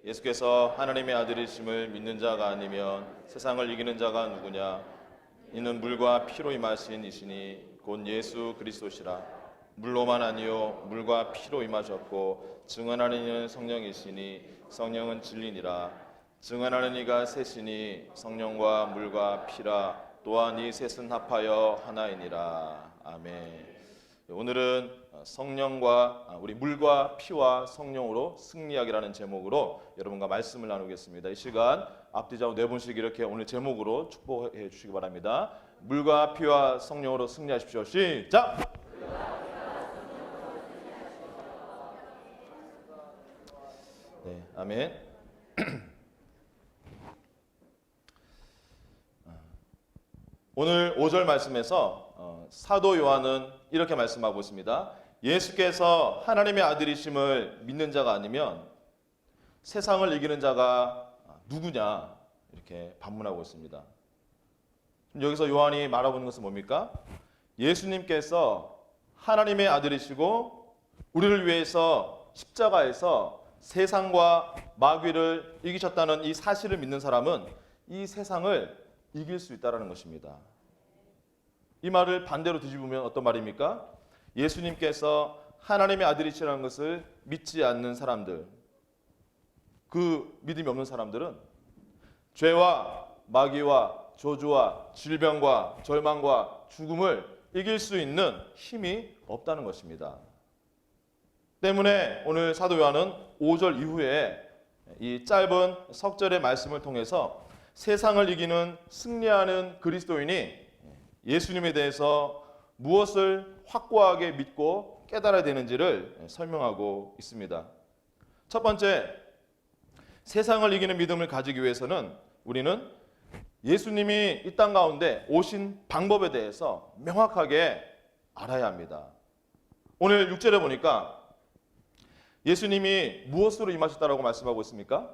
예수께서 하나님의 아들이심을 믿는 자가 아니면 세상을 이기는 자가 누구냐? 이는 물과 피로 임하신 이시니 곧 예수 그리스도시라. 물로만 아니요 물과 피로 임하셨고 증언하는 이는 성령이시니 성령은 진리니라. 증언하는 이가 셋이니 성령과 물과 피라. 또한 이 셋은 합하여 하나이니라. 아멘. 오늘은 성령과 우리 물과 피와 성령으로 승리하기라는 제목으로 여러분과 말씀을 나누겠습니다. 이 시간 앞뒤 좌우 네 분씩 이렇게 오늘 제목으로 축복해 주시기 바랍니다. 물과 피와 성령으로 승리하십시오. 시작! 네, 아멘. 오늘 5절 말씀에서 사도 요한은 이렇게 말씀하고 있습니다. 예수께서 하나님의 아들이심을 믿는 자가 아니면 세상을 이기는 자가 누구냐 이렇게 반문하고 있습니다. 여기서 요한이 말하고 있는 것은 뭡니까? 예수님께서 하나님의 아들이시고 우리를 위해서 십자가에서 세상과 마귀를 이기셨다는 이 사실을 믿는 사람은 이 세상을 이길 수 있다는 것입니다. 이 말을 반대로 뒤집으면 어떤 말입니까? 예수님께서 하나님의 아들이시라는 것을 믿지 않는 사람들, 그 믿음이 없는 사람들은 죄와 마귀와 저주와 질병과 절망과 죽음을 이길 수 있는 힘이 없다는 것입니다. 때문에 오늘 사도 요한은 5절 이후에 이 짧은 석절의 말씀을 통해서 세상을 이기는 승리하는 그리스도인이 예수님에 대해서 무엇을 확고하게 믿고 깨달아야 되는지를 설명하고 있습니다. 첫 번째, 세상을 이기는 믿음을 가지기 위해서는 우리는 예수님이 이 땅 가운데 오신 방법에 대해서 명확하게 알아야 합니다. 오늘 6절에 보니까 예수님이 무엇으로 임하셨다라고 말씀하고 있습니까?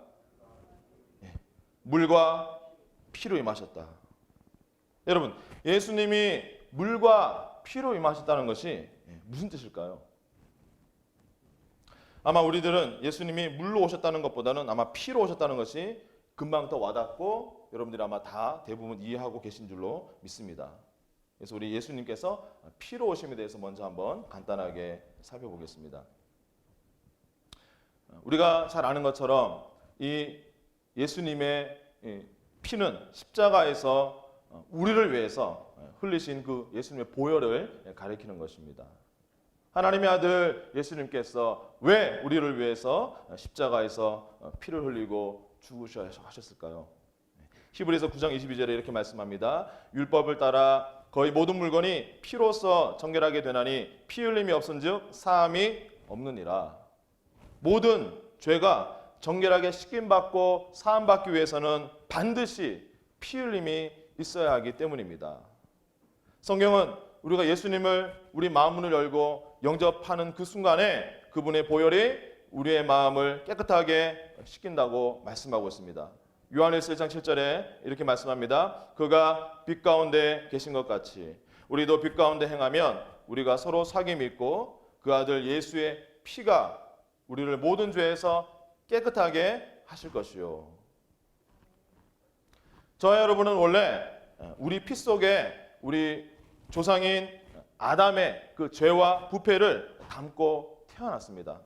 물과 피로 임하셨다. 여러분, 예수님이 물과 피로 임하셨다는 것이 무슨 뜻일까요? 아마 우리들은 예수님이 물로 오셨다는 것보다는 아마 피로 오셨다는 것이 금방 더 와닿고 여러분들이 아마 다 대부분 이해하고 계신 줄로 믿습니다. 그래서 우리 예수님께서 피로 오심에 대해서 먼저 한번 간단하게 살펴보겠습니다. 우리가 잘 아는 것처럼 이 예수님의 피는 십자가에서 우리를 위해서 흘리신 그 예수님의 보혈을 가리키는 것입니다. 하나님의 아들 예수님께서 왜 우리를 위해서 십자가에서 피를 흘리고 죽으셔야 하셨을까요? 히브리서 9장 22절에 이렇게 말씀합니다. 율법을 따라 거의 모든 물건이 피로써 정결하게 되나니 피 흘림이 없은즉 사함이 없느니라. 모든 죄가 정결하게 씻김받고 사함받기 위해서는 반드시 피 흘림이 있어야 하기 때문입니다. 성경은 우리가 예수님을 우리 마음문을 열고 영접하는 그 순간에 그분의 보혈이 우리의 마음을 깨끗하게 씻긴다고 말씀하고 있습니다. 요한일서 1장 7절에 이렇게 말씀합니다. 그가 빛 가운데 계신 것 같이 우리도 빛 가운데 행하면 우리가 서로 사귐이 있고 그 아들 예수의 피가 우리를 모든 죄에서 깨끗하게 하실 것이요. 저와 여러분은 원래 우리 피 속에 우리 조상인 아담의 그 죄와 부패를 담고 태어났습니다.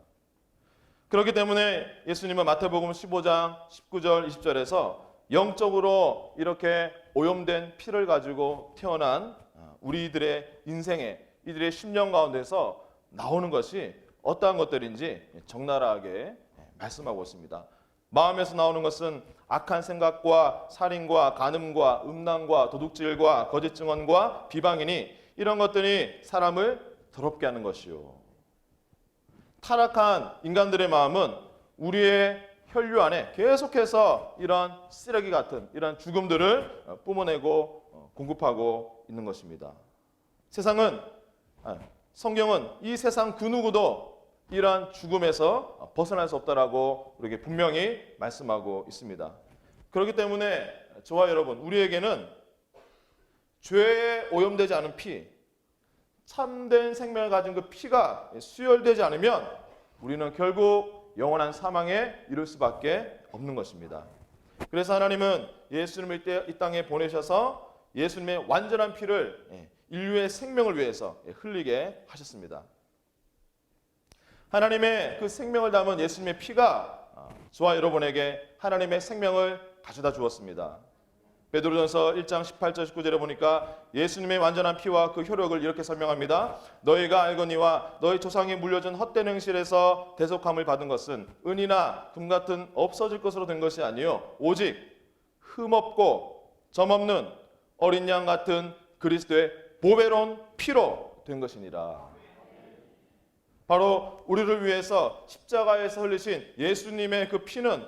그렇기 때문에 예수님은 마태복음 15장 19절 20절에서 영적으로 이렇게 오염된 피를 가지고 태어난 우리들의 인생에 이들의 심령 가운데서 나오는 것이 어떠한 것들인지 적나라하게 말씀하고 있습니다. 마음에서 나오는 것은 악한 생각과 살인과 간음과 음란과 도둑질과 거짓 증언과 비방이니 이런 것들이 사람을 더럽게 하는 것이요. 타락한 인간들의 마음은 우리의 혈류 안에 계속해서 이런 쓰레기 같은 이런 죽음들을 뿜어내고 공급하고 있는 것입니다. 성경은 이 세상 그 누구도 이러한 죽음에서 벗어날 수 없다라고 우리에게 분명히 말씀하고 있습니다. 그렇기 때문에 저와 여러분, 우리에게는 죄에 오염되지 않은 피, 참된 생명을 가진 그 피가 수혈되지 않으면 우리는 결국 영원한 사망에 이를 수밖에 없는 것입니다. 그래서 하나님은 예수님을 이 땅에 보내셔서 예수님의 완전한 피를 인류의 생명을 위해서 흘리게 하셨습니다. 하나님의 그 생명을 담은 예수님의 피가 저와 여러분에게 하나님의 생명을 가져다 주었습니다. 베드로전서 1장 18절 19절에 보니까 예수님의 완전한 피와 그 효력을 이렇게 설명합니다. 너희가 알거니와 너희 조상이 물려준 헛된 행실에서 대속함을 받은 것은 은이나 금 같은 없어질 것으로 된 것이 아니요 오직 흠없고 점없는 어린 양 같은 그리스도의 보배로운 피로 된 것이니라. 바로 우리를 위해서 십자가에서 흘리신 예수님의 그 피는,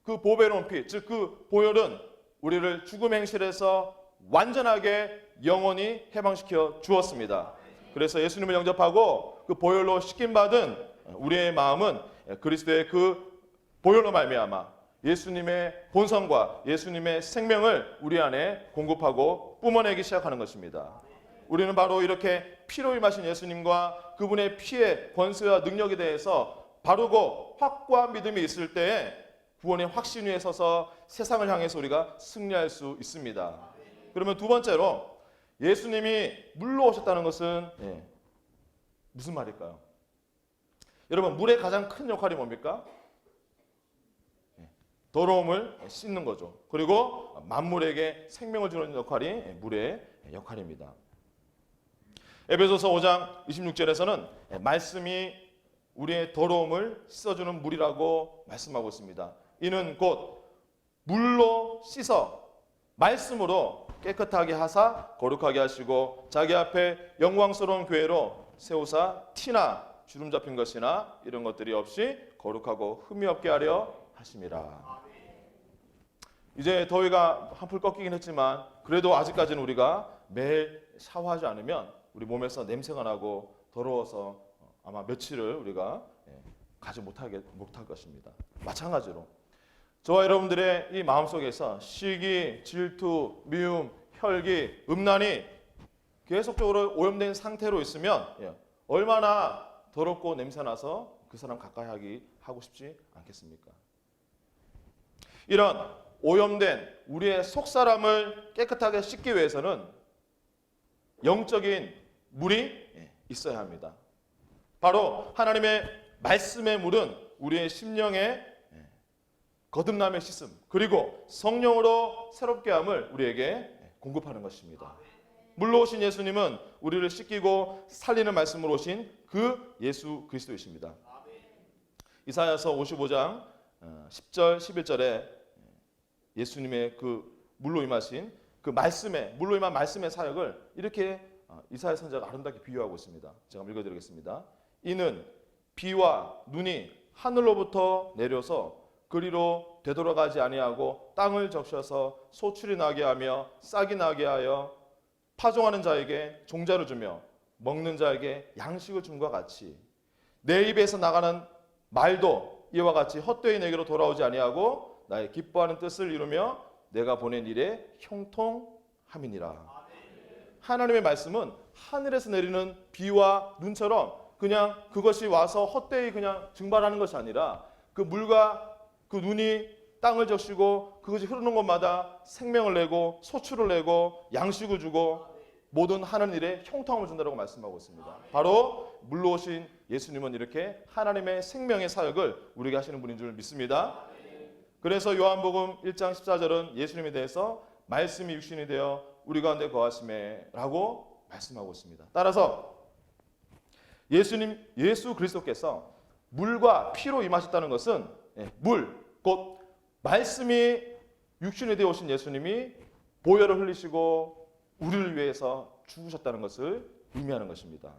그 보배로운 피, 즉 그 보혈은 우리를 죽음 행실에서 완전하게 영원히 해방시켜 주었습니다. 그래서 예수님을 영접하고 그 보혈로 씻김받은 우리의 마음은 그리스도의 그 보혈로 말미암아 예수님의 본성과 예수님의 생명을 우리 안에 공급하고 뿜어내기 시작하는 것입니다. 우리는 바로 이렇게 피로 임하신 예수님과 그분의 피의 권세와 능력에 대해서 바르고 확고한 믿음이 있을 때에 구원의 확신 위에 서서 세상을 향해서 우리가 승리할 수 있습니다. 그러면 두 번째로 예수님이 물로 오셨다는 것은 무슨 말일까요? 여러분, 물의 가장 큰 역할이 뭡니까? 더러움을 씻는 거죠. 그리고 만물에게 생명을 주는 역할이 물의 역할입니다. 에베소서 5장 26절에서는 말씀이 우리의 더러움을 씻어주는 물이라고 말씀하고 있습니다. 이는 곧 물로 씻어 말씀으로 깨끗하게 하사 거룩하게 하시고 자기 앞에 영광스러운 교회로 세우사 티나 주름 잡힌 것이나 이런 것들이 없이 거룩하고 흠이 없게 하려 하심이라. 이제 더위가 한풀 꺾이긴 했지만 그래도 아직까지는 우리가 매일 샤워하지 않으면 우리 몸에서 냄새가 나고 더러워서 아마 며칠을 우리가 가지 못할 것입니다. 마찬가지로 저와 여러분들의 이 마음속에서 시기, 질투, 미움, 혈기, 음란이 계속적으로 오염된 상태로 있으면 얼마나 더럽고 냄새나서 그 사람 가까이 하고 싶지 않겠습니까? 이런 오염된 우리의 속사람을 깨끗하게 씻기 위해서는 영적인 물이 있어야 합니다. 바로 하나님의 말씀의 물은 우리의 심령의 거듭남의 씻음, 그리고 성령으로 새롭게 함을 우리에게 공급하는 것입니다. 물로 오신 예수님은 우리를 씻기고 살리는 말씀으로 오신 그 예수 그리스도이십니다. 이사야서 55장 10절 11절에 예수님의 그 물로 임하신 그 말씀의 물로 임한 말씀의 사역을 이렇게 이사야 선지자가 아름답게 비유하고 있습니다. 제가 읽어드리겠습니다. 이는 비와 눈이 하늘로부터 내려서 그리로 되돌아가지 아니하고 땅을 적셔서 소출이 나게 하며 싹이 나게 하여 파종하는 자에게 종자를 주며 먹는 자에게 양식을 줌과 같이 내 입에서 나가는 말도 이와 같이 헛되이 내게로 돌아오지 아니하고 나의 기뻐하는 뜻을 이루며 내가 보낸 일에 형통함이니라. 하나님의 말씀은 하늘에서 내리는 비와 눈처럼 그냥 그것이 와서 헛되이 그냥 증발하는 것이 아니라 그 물과 그 눈이 땅을 적시고 그것이 흐르는 곳마다 생명을 내고 소출을 내고 양식을 주고 모든 하는 일에 형통함을 준다고 말씀하고 있습니다. 바로 물로 오신 예수님은 이렇게 하나님의 생명의 사역을 우리에게 하시는 분인 줄 믿습니다. 그래서 요한복음 1장 14절은 예수님에 대해서 말씀이 육신이 되어 우리 가운데 거하시매라고 말씀하고 있습니다. 따라서 예수 그리스도께서 물과 피로 임하셨다는 것은 물, 곧 말씀이 육신이 되어 오신 예수님이 보혈을 흘리시고 우리를 위해서 죽으셨다는 것을 의미하는 것입니다.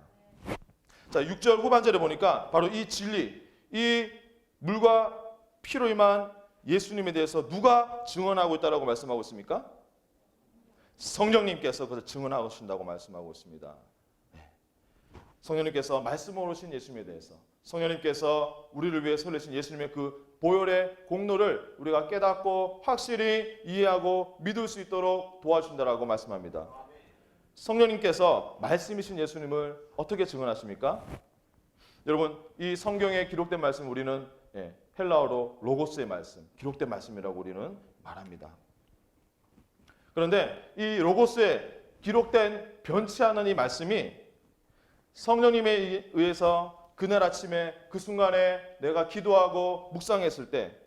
자, 6절 후반절에 보니까 바로 이 진리, 이 물과 피로 임한 예수님에 대해서 누가 증언하고 있다고 말씀하고 있습니까? 성령님께서 그것을 증언하고 계신다고 말씀하고 있습니다. 성령님께서 말씀으로 오신 예수님에 대해서, 성령님께서 우리를 위해 설레신 예수님의 그 보혈의 공로를 우리가 깨닫고 확실히 이해하고 믿을 수 있도록 도와준다라고 말씀합니다. 성령님께서 말씀이신 예수님을 어떻게 증언하십니까? 여러분, 이 성경에 기록된 말씀 우리는 헬라어로 로고스의 말씀, 기록된 말씀이라고 우리는 말합니다. 그런데 이 로고스의 기록된 변치 않은 이 말씀이 성령님에 의해서 그날 아침에 그 순간에 내가 기도하고 묵상했을 때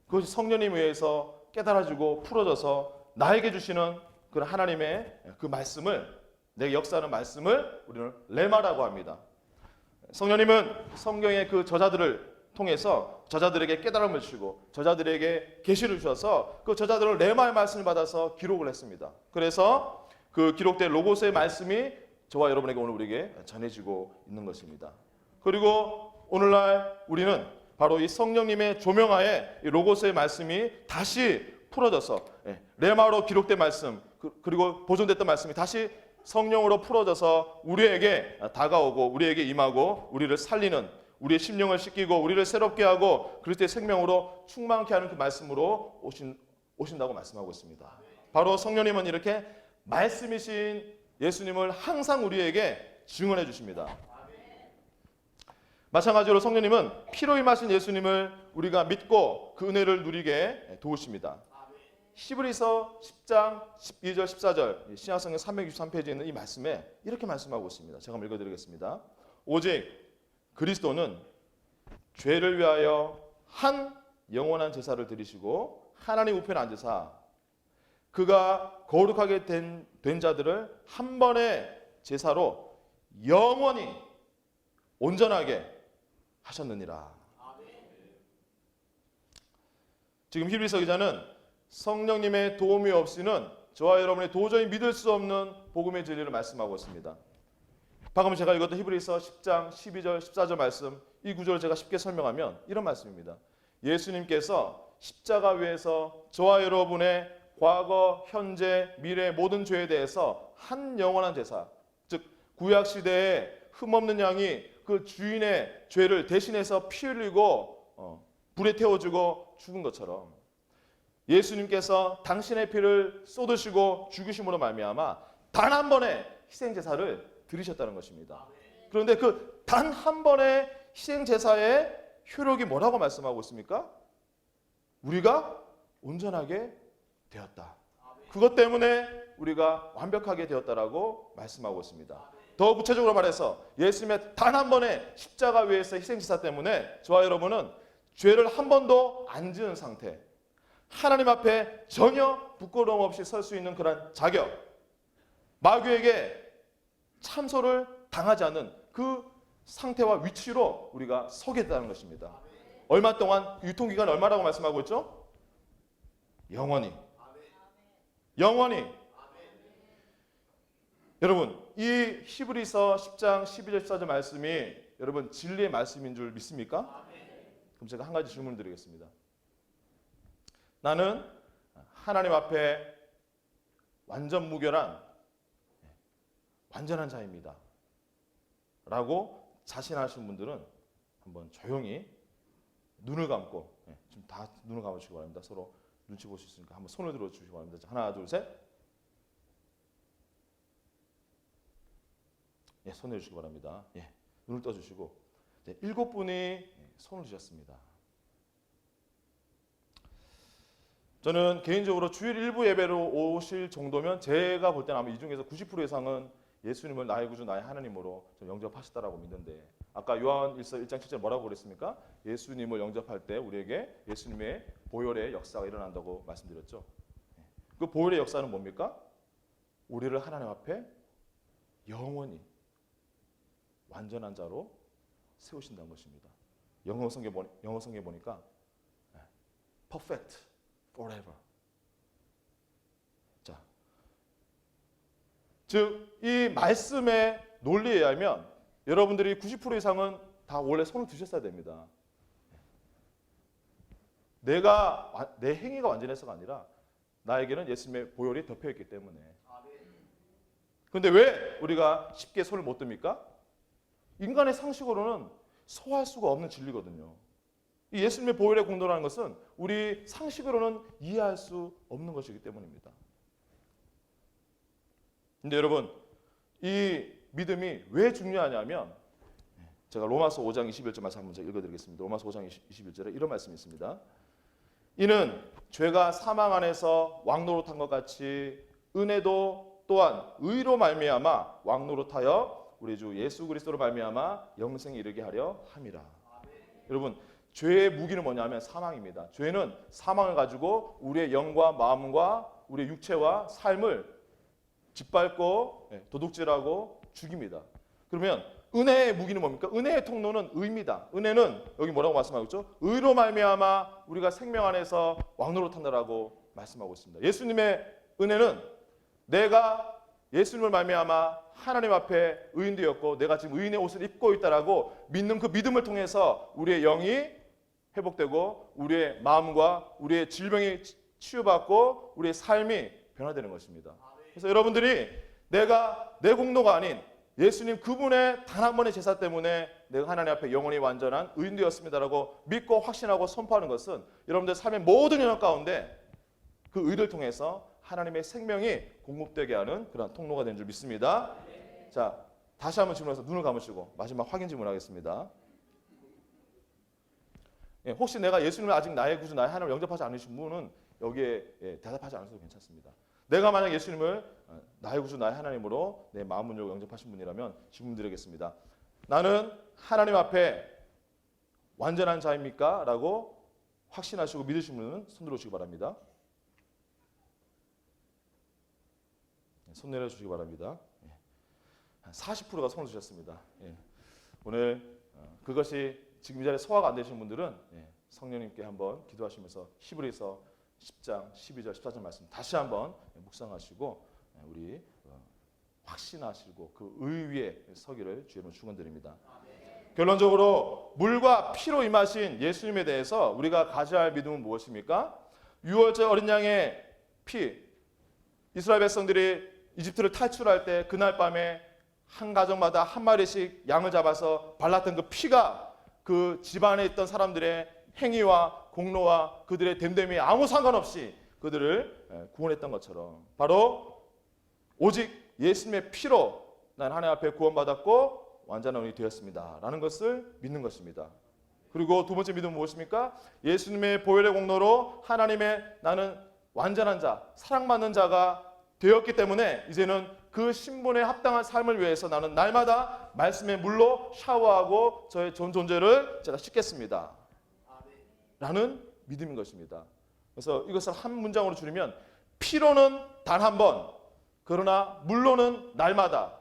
그것이 성령님에 의해서 깨달아지고 풀어져서 나에게 주시는 그 하나님의 그 말씀을, 내게 역사하는 말씀을 우리는 레마라고 합니다. 성령님은 성경의 그 저자들을 통해서 저자들에게 깨달음을 주시고 저자들에게 계시를 주셔서 그 저자들은 레마의 말씀을 받아서 기록을 했습니다. 그래서 그 기록된 로고스의 말씀이 저와 여러분에게 오늘 우리에게 전해지고 있는 것입니다. 그리고 오늘날 우리는 바로 이 성령님의 조명하에 이 로고스의 말씀이 다시 풀어져서 레마로 기록된 말씀 그리고 보존됐던 말씀이 다시 성령으로 풀어져서 우리에게 다가오고 우리에게 임하고 우리를 살리는, 우리의 심령을 씻기고 우리를 새롭게 하고 그리스도의 생명으로 충만케 하는 그 말씀으로 오신다고 말씀하고 있습니다. 바로 성령님은 이렇게 말씀이신 예수님을 항상 우리에게 증언해 주십니다. 마찬가지로 성령님은 피로 임하신 예수님을 우리가 믿고 그 은혜를 누리게 도우십니다. 히브리서 10장 12절 14절 신약성경 363페이지에 있는 이 말씀에 이렇게 말씀하고 있습니다. 제가 한번 읽어드리겠습니다. 오직 그리스도는 죄를 위하여 한 영원한 제사를 드리시고 하나님 우편에 앉으사 그가 거룩하게 된 자들을 한 번의 제사로 영원히 온전하게 하셨느니라. 지금 히브리서 기자는 성령님의 도움이 없이는 저와 여러분이 도저히 믿을 수 없는 복음의 진리를 말씀하고 있습니다. 방금 제가 읽었던 히브리서 10장 12절 14절 말씀, 이 구절을 제가 쉽게 설명하면 이런 말씀입니다. 예수님께서 십자가 위에서 저와 여러분의 과거, 현재, 미래 모든 죄에 대해서 한 영원한 제사, 즉 구약 시대에 흠없는 양이 그 주인의 죄를 대신해서 피 흘리고 불에 태워지고 죽은 것처럼 예수님께서 당신의 피를 쏟으시고 죽으심으로 말미암아 단 한 번의 희생 제사를 드리셨다는 것입니다. 그런데 그 단 한 번의 희생 제사의 효력이 뭐라고 말씀하고 있습니까? 우리가 온전하게 되었다. 그것 때문에 우리가 완벽하게 되었다라고 말씀하고 있습니다. 더 구체적으로 말해서 예수님의 단 한 번의 십자가 위에서 희생제사 때문에 저와 여러분은 죄를 한 번도 안 지은 상태, 하나님 앞에 전혀 부끄러움 없이 설 수 있는 그런 자격, 마귀에게 참소를 당하지 않는 그 상태와 위치로 우리가 서게 됐다는 것입니다. 얼마 동안, 유통기간 얼마라고 말씀하고 있죠? 영원히. 영원히. 여러분, 이 히브리서 10장 12절 14절 말씀이 여러분 진리의 말씀인 줄 믿습니까? 그럼 제가 한 가지 질문 드리겠습니다. 나는 하나님 앞에 완전 무결한 완전한 자입니다 라고 자신하시는 분들은 한번 조용히 눈을 감고, 지금 다 눈을 감아주시기 바랍니다. 서로 눈치 보실 수 있으니까 한번 손을 들어주시기 바랍니다. 하나 둘 셋. 손을 주시기 바랍니다. 눈을 떠주시고 7분이 손을 주셨습니다. 저는 개인적으로 주일 일부 예배로 오실 정도면 제가 볼 때는 아마 이 중에서 90% 이상은 예수님을 나의 구주 나의 하나님으로 영접하셨다라고 믿는데, 아까 요한일서 1장 7절 뭐라고 그랬습니까? 예수님을 영접할 때 우리에게 예수님의 보혈의 역사가 일어난다고 말씀드렸죠. 그 보혈의 역사는 뭡니까? 우리를 하나님 앞에 영원히 완전한 자로 세우신다는 것입니다. 영어 성경에 보니까 perfect forever. 자, 즉 이 말씀의 논리에 의하면 여러분들이 90% 이상은 다 원래 손을 드셨어야 됩니다. 내 행위가 완전해서가 아니라 나에게는 예수님의 보혈이 덮여있기 때문에. 그런데 왜 우리가 쉽게 손을 못 듭니까? 인간의 상식으로는 소화할 수가 없는 진리거든요. 이 예수님의 보혈의 공로라는 것은 우리 상식으로는 이해할 수 없는 것이기 때문입니다. 그런데 여러분, 이 믿음이 왜 중요하냐면 제가 로마서 5장 21절 말씀 한번 읽어드리겠습니다. 로마서 5장 21절에 이런 말씀이 있습니다. 이는 죄가 사망 안에서 왕노릇한 것 같이 은혜도 또한 의로 말미암아 왕노릇하여 우리 주 예수 그리스도로 말미암아 영생에 이르게 하려 함이라. 여러분, 죄의 무기는 뭐냐면 사망입니다. 죄는 사망을 가지고 우리의 영과 마음과 우리의 육체와 삶을 짓밟고 도둑질하고 죽입니다. 그러면 은혜의 무기는 뭡니까? 은혜의 통로는 의입니다. 은혜는 여기 뭐라고 말씀하고 있죠? 의로 말미암아 우리가 생명 안에서 왕노릇한다라고 말씀하고 있습니다. 예수님의 은혜는 내가 예수님을 말미암아 하나님 앞에 의인 되었고 내가 지금 의인의 옷을 입고 있다라고 믿는 그 믿음을 통해서 우리의 영이 회복되고 우리의 마음과 우리의 질병이 치유받고 우리의 삶이 변화되는 것입니다. 그래서 여러분들이 내가 내 공로가 아닌 예수님 그분의 단 한 번의 제사 때문에 내가 하나님 앞에 영원히 완전한 의인 되었습니다라고 믿고 확신하고 선포하는 것은 여러분들 삶의 모든 영역 가운데 그 의를 통해서 하나님의 생명이 공급되게 하는 그런 통로가 된 줄 믿습니다. 자, 다시 한번 질문해서 눈을 감으시고 마지막 확인 질문하겠습니다. 혹시 내가 예수님을 아직 나의 구주, 나의 하나님을 영접하지 않으신 분은 여기에 대답하지 않으셔도 괜찮습니다. 내가 만약 예수님을 나의 구주, 나의 하나님으로 내 마음을 열고 영접하신 분이라면 질문 드리겠습니다. 나는 하나님 앞에 완전한 자입니까? 라고 확신하시고 믿으신 분은 손 들어주시기 바랍니다. 손 내려주시기 바랍니다. 40%가 손을 주셨습니다. 오늘 그것이 지금 이 자리에 소화가 안 되시는 분들은 성령님께 한번 기도하시면서 히브리서 10장, 12절, 14절 말씀 다시 한번 묵상하시고 우리 확신하시고 그 의위에 서기를 주님으로 축원드립니다. 결론적으로 물과 피로 임하신 예수님에 대해서 우리가 가져야 할 믿음은 무엇입니까? 유월절 어린 양의 피, 이스라엘 백성들이 이집트를 탈출할 때 그날 밤에 한 가정마다 한 마리씩 양을 잡아서 발랐던 그 피가 그 집안에 있던 사람들의 행위와 공로와 그들의 됨됨이 아무 상관없이 그들을 구원했던 것처럼 바로 오직 예수님의 피로 난 하나님 앞에 구원받았고 완전한 의인이 되었습니다 라는 것을 믿는 것입니다. 그리고 두 번째 믿음은 무엇입니까? 예수님의 보혈의 공로로 하나님의 나는 완전한 자, 사랑받는 자가 되었기 때문에 이제는 그 신분에 합당한 삶을 위해서 나는 날마다 말씀의 물로 샤워하고 저의 전 존재를 제가 씻겠습니다 라는 믿음인 것입니다. 그래서 이것을 한 문장으로 줄이면 피로는 단 한 번, 그러나 물로는 날마다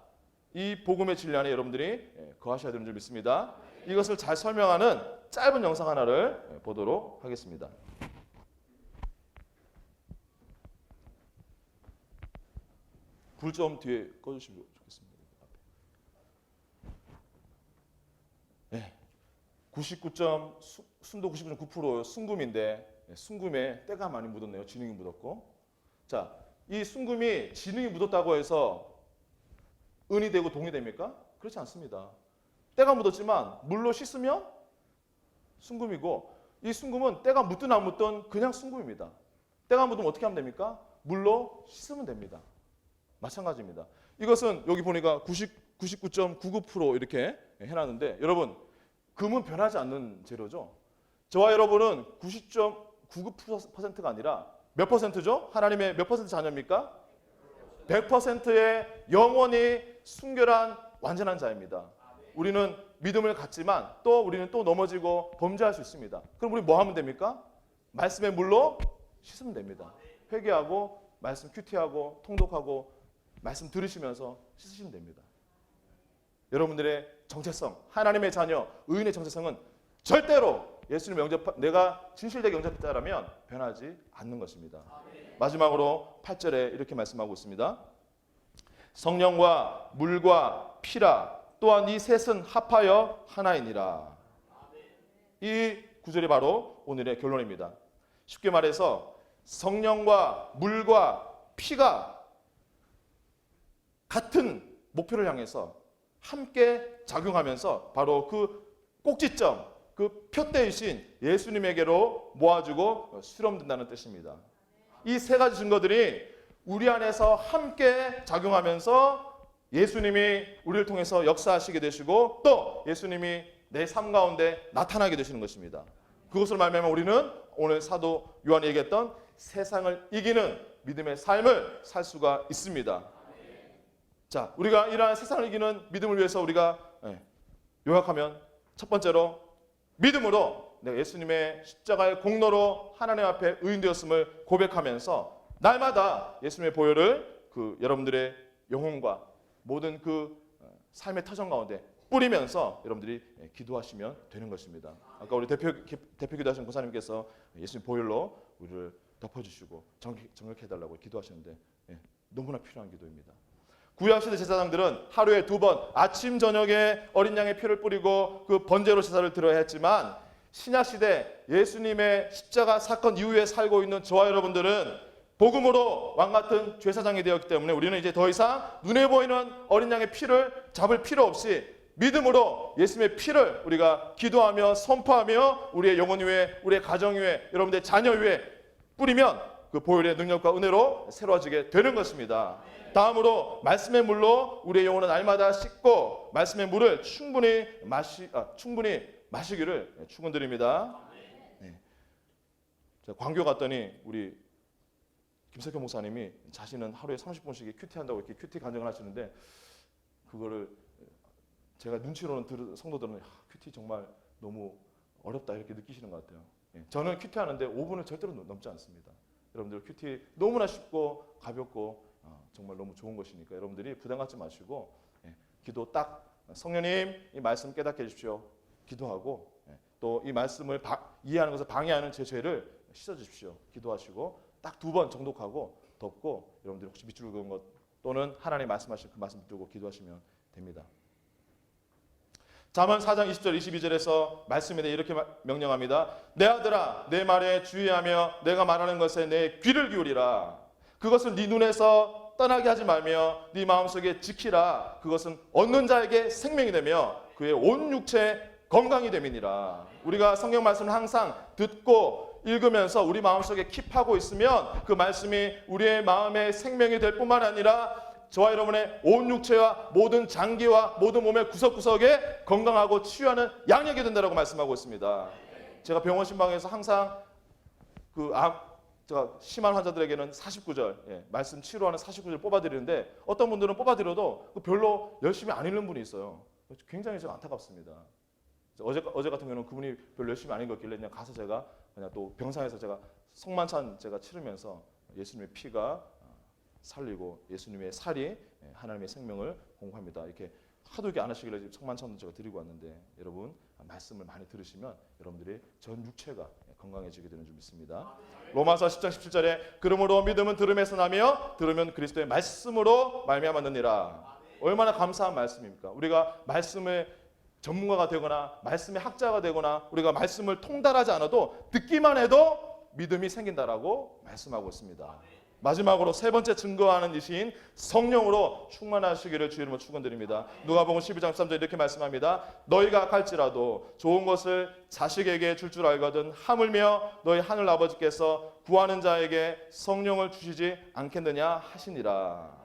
이 복음의 진리 안에 여러분들이 거하셔야 되는 줄 믿습니다. 이것을 잘 설명하는 짧은 영상 하나를 보도록 하겠습니다. 불 좀 뒤에 꺼주시면 좋겠습니다. 99. 순도 99.9% 순금인데 순금에 때가 많이 묻었네요. 진흙이 묻었고. 자, 이 순금이 진흙이 묻었다고 해서 은이 되고 동이 됩니까? 그렇지 않습니다. 때가 묻었지만 물로 씻으면 순금이고 이 순금은 때가 묻든 안 묻든 그냥 순금입니다. 때가 묻으면 어떻게 하면 됩니까? 물로 씻으면 됩니다. 마찬가지입니다. 이것은 여기 보니까 99.99% 이렇게 해놨는데 여러분 금은 변하지 않는 재료죠. 저와 여러분은 90.99%가 아니라 몇 퍼센트죠? 하나님의 몇 퍼센트 자녀입니까? 100%의 영원히 순결한 완전한 자입니다. 우리는 믿음을 갖지만 또 우리는 또 넘어지고 범죄할 수 있습니다. 그럼 우리 뭐 하면 됩니까? 말씀의 물로 씻으면 됩니다. 회개하고 말씀 큐티하고 통독하고 말씀 들으시면서 씻으시면 됩니다. 여러분들의 정체성, 하나님의 자녀, 의인의 정체성은 절대로 예수님 내가 진실되게 영접했다라면 변하지 않는 것입니다. 마지막으로 8절에 이렇게 말씀하고 있습니다. 성령과 물과 피라 또한 이 셋은 합하여 하나이니라. 이 구절이 바로 오늘의 결론입니다. 쉽게 말해서 성령과 물과 피가 같은 목표를 향해서 함께 작용하면서 바로 그 꼭지점, 그 표대이신 예수님에게로 모아주고 수렴된다는 뜻입니다. 이 세 가지 증거들이 우리 안에서 함께 작용하면서 예수님이 우리를 통해서 역사하시게 되시고 또 예수님이 내 삶 가운데 나타나게 되시는 것입니다. 그것을 말미암아 우리는 오늘 사도 요한이 얘기했던 세상을 이기는 믿음의 삶을 살 수가 있습니다. 자, 우리가 이러한 세상을 이기는 믿음을 위해서 우리가 요약하면 첫 번째로 믿음으로 내가 예수님의 십자가의 공로로 하나님 앞에 의인되었음을 고백하면서 날마다 예수님의 보혈을 여러분들의 영혼과 모든 삶의 터전 가운데 뿌리면서 여러분들이 기도하시면 되는 것입니다. 아까 우리 대표 기도하신 권사님께서 예수님 보혈로 우리를 덮어주시고 정결케 해달라고 기도하셨는데 너무나 필요한 기도입니다. 구약시대 제사장들은 하루에 2번 아침 저녁에 어린 양의 피를 뿌리고 그 번제로 제사를 드려야 했지만 신약시대 예수님의 십자가 사건 이후에 살고 있는 저와 여러분들은 복음으로 왕같은 제사장이 되었기 때문에 우리는 이제 더 이상 눈에 보이는 어린 양의 피를 잡을 필요 없이 믿음으로 예수님의 피를 우리가 기도하며 선포하며 우리의 영혼 위에, 우리의 가정 위에, 여러분들의 자녀 위에 뿌리면 그 보혈의 능력과 은혜로 새로워지게 되는 것입니다. 다음으로 말씀의 물로 우리의 영혼은 날마다 씻고 말씀의 물을 충분히 마시기를 축원드립니다. 네. 광교 갔더니 우리 김석현 목사님이 자신은 하루에 30분씩 큐티한다고 이렇게 큐티 간증을 하시는데 그거를 제가 눈치로는 성도들은 큐티 정말 너무 어렵다 이렇게 느끼시는 것 같아요. 저는 큐티하는데 5분을 절대로 넘지 않습니다. 여러분들 큐티 너무나 쉽고 가볍고 정말 너무 좋은 것이니까 여러분들이 부담 갖지 마시고 기도 딱 성령님 이 말씀 깨닫게 해주십시오. 기도하고 또 이 말씀을 이해하는 것을 방해하는 제 죄를 씻어주십시오. 기도하시고 딱 2번 정독하고 덮고 여러분들이 혹시 밑줄 그은 것 또는 하나님 말씀하신 그 말씀 붙들고 기도하시면 됩니다. 잠언 4장 20절 22절에서 말씀에 대해 이렇게 명령합니다. 내 아들아 내 말에 주의하며 내가 말하는 것에 내 귀를 기울이라. 그것을 네 눈에서 떠나게 하지 말며 네 마음속에 지키라. 그것은 얻는 자에게 생명이 되며 그의 온 육체 건강이 됨이니라. 우리가 성경 말씀을 항상 듣고 읽으면서 우리 마음속에 킵하고 있으면 그 말씀이 우리의 마음의 생명이 될 뿐만 아니라 저와 여러분의 온 육체와 모든 장기와 모든 몸의 구석구석에 건강하고 치유하는 양력이 된다고 말씀하고 있습니다. 제가 병원 신방에서 항상 제가 심한 환자들에게는 49절 말씀 치료하는 49절 뽑아드리는데 어떤 분들은 뽑아드려도 별로 열심히 안 읽는 분이 있어요. 굉장히 제가 안타깝습니다. 어제 같은 경우는 그분이 별로 열심히 안 읽었길래 그냥 가서 제가 그냥 또 병상에서 제가 성만찬 제가 치르면서 예수님의 피가 살리고 예수님의 살이 하나님의 생명을 공급합니다. 이렇게 하도 이렇게 안 하시길래 성만찬도 제가 드리고 왔는데 여러분 말씀을 많이 들으시면 여러분들이 전 육체가 건강해지게 되는 줄 믿습니다. 로마서 10장 17절에 그러므로 믿음은 들음에서 나며 들으면 그리스도의 말씀으로 말미암았느니라. 얼마나 감사한 말씀입니까? 우리가 말씀의 전문가가 되거나 말씀의 학자가 되거나 우리가 말씀을 통달하지 않아도 듣기만 해도 믿음이 생긴다라고 말씀하고 있습니다. 마지막으로 세 번째 증거하는 이신 성령으로 충만하시기를 주의 이름으로 축원드립니다. 누가복음 12장 13절 이렇게 말씀합니다. 너희가 갈지라도 좋은 것을 자식에게 줄 알거든 하물며 너희 하늘 아버지께서 구하는 자에게 성령을 주시지 않겠느냐 하시니라.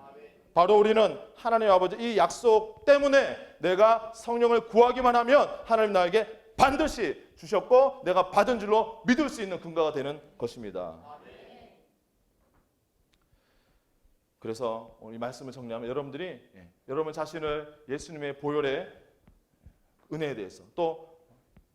바로 우리는 하나님 아버지 이 약속 때문에 내가 성령을 구하기만 하면 하나님 나에게 반드시 주셨고 내가 받은 줄로 믿을 수 있는 근거가 되는 것입니다. 그래서 이 말씀을 정리하면 여러분들이 여러분 자신을 예수님의 보혈의 은혜에 대해서 또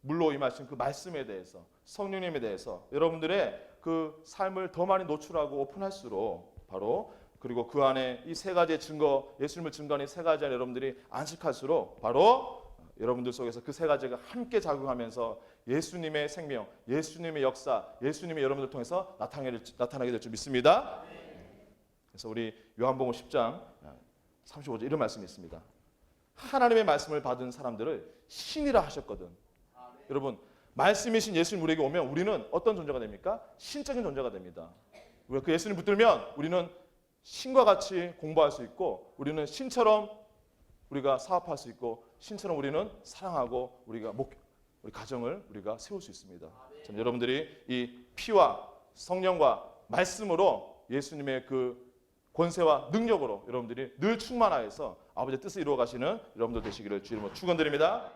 물로 임하신 그 말씀에 대해서 성령님에 대해서 여러분들의 그 삶을 더 많이 노출하고 오픈할수록 바로 그리고 그 안에 이 세 가지의 증거 예수님을 증거하는 세 가지 안에 여러분들이 안식할수록 바로 여러분들 속에서 그 세 가지가 함께 작용하면서 예수님의 생명, 예수님의 역사, 예수님의 여러분들 통해서 나타나게 될 줄 믿습니다. 그래서 우리 요한복음 10장 35절 이런 말씀이 있습니다. 하나님의 말씀을 받은 사람들을 신이라 하셨거든. 여러분 말씀이신 예수님 우리에게 오면 우리는 어떤 존재가 됩니까? 신적인 존재가 됩니다. 우리가 그 예수님 붙들면 우리는 신과 같이 공부할 수 있고 우리는 신처럼 우리가 사업할 수 있고 신처럼 우리는 사랑하고 우리 가정을 우리가 세울 수 있습니다. 참 여러분들이 이 피와 성령과 말씀으로 예수님의 그 권세와 능력으로 여러분들이 늘 충만하여서 아버지의 뜻을 이루어 가시는 여러분들 되시기를 주님으로 축원드립니다.